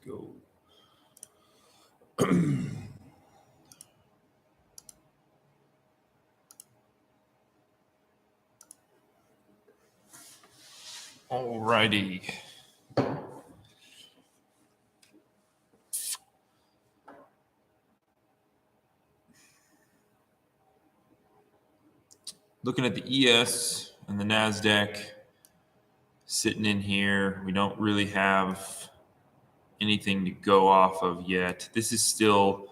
go. All righty. Looking at the ES and the NASDAQ sitting in here, we don't really have anything to go off of yet. This is still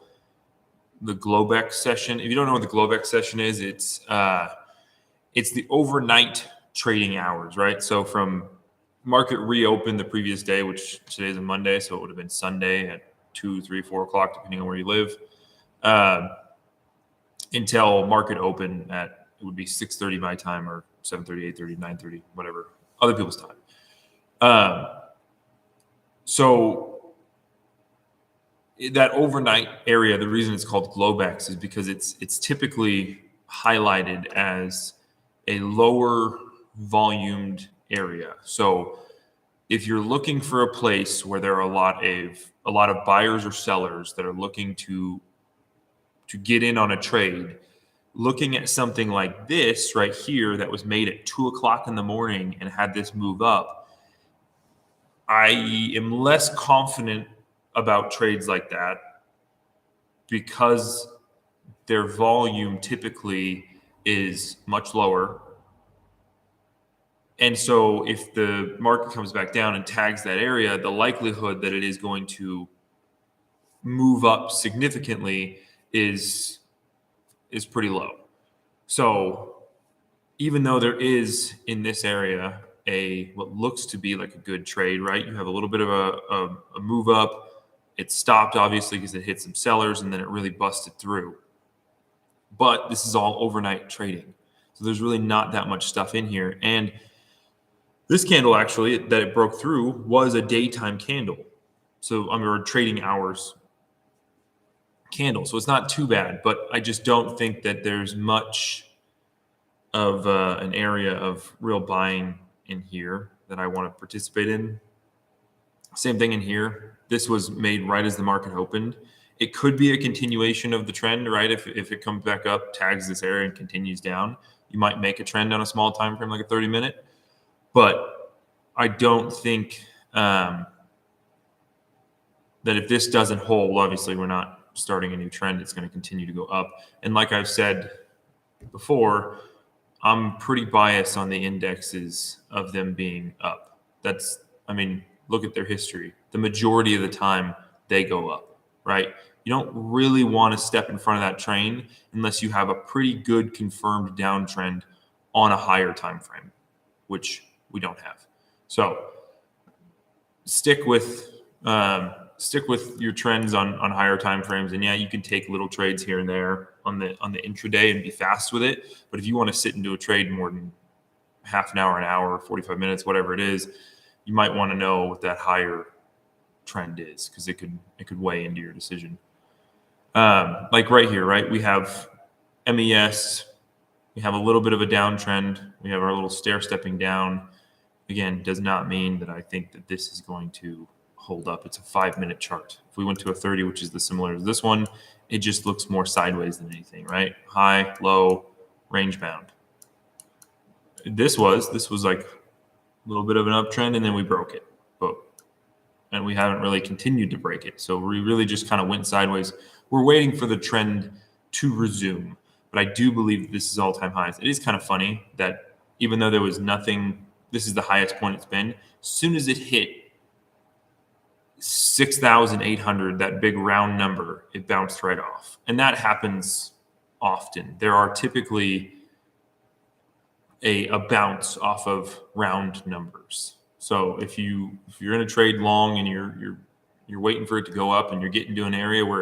the Globex session. If you don't know what the Globex session is, it's the overnight trading hours, right? So from market reopened the previous day, which today is a Monday, so it would have been Sunday at 2, 3, 4 o'clock, depending on where you live, until market open at, it would be 6:30 my time, or 7:30, 8:30, 9:30, whatever, other people's time. So that overnight area, the reason it's called Globex is because it's typically highlighted as a lower volumed area. So if you're looking for a place where there are a lot of buyers or sellers that are looking to get in on a trade, looking at something like this right here that was made at 2 o'clock in the morning and had this move up, I am less confident about trades like that because their volume typically is much lower. And so if the market comes back down and tags that area, the likelihood that it is going to move up significantly is pretty low. So even though there is in this area what looks to be like a good trade, right? You have a little bit of a move up. It stopped obviously because it hit some sellers and then it really busted through. But this is all overnight trading. So there's really not that much stuff in here. And this candle actually that it broke through was a daytime candle. So or trading hours candle. So it's not too bad, but I just don't think that there's much of an area of real buying in here that I want to participate in. Same thing in here. This was made right as the market opened. It could be a continuation of the trend, right? If it comes back up, tags this area and continues down, you might make a trend on a small time frame, like a 30-minute. But I don't think that if this doesn't hold, obviously we're not starting a new trend. It's going to continue to go up. And like I've said before, I'm pretty biased on the indexes of them being up. Look at their history. The majority of the time they go up, right? You don't really want to step in front of that train unless you have a pretty good confirmed downtrend on a higher time frame, which we don't have. So stick with your trends on higher time frames, and yeah, you can take little trades here and there on the intraday and be fast with it. But if you want to sit into a trade more than half an hour, 45 minutes, whatever it is, you might want to know what that higher trend is, because it could weigh into your decision. Like right here, right? We have MES. We have a little bit of a downtrend. We have our little stair stepping down. Again, does not mean that I think that this is going to hold up. It's a 5-minute chart. If we went to a 30, which is the similar to this one, it just looks more sideways than anything, right? High, low, range bound. This was like a little bit of an uptrend, and then we broke it. And we haven't really continued to break it. So we really just kind of went sideways. We're waiting for the trend to resume. But I do believe this is all-time highs. It is kind of funny that even though there was nothing, this is the highest point it's been. As soon as it hit 6,800, that big round number, it bounced right off. And that happens often. There are typically a bounce off of round numbers. So if you're in a trade long and you're waiting for it to go up and you're getting to an area where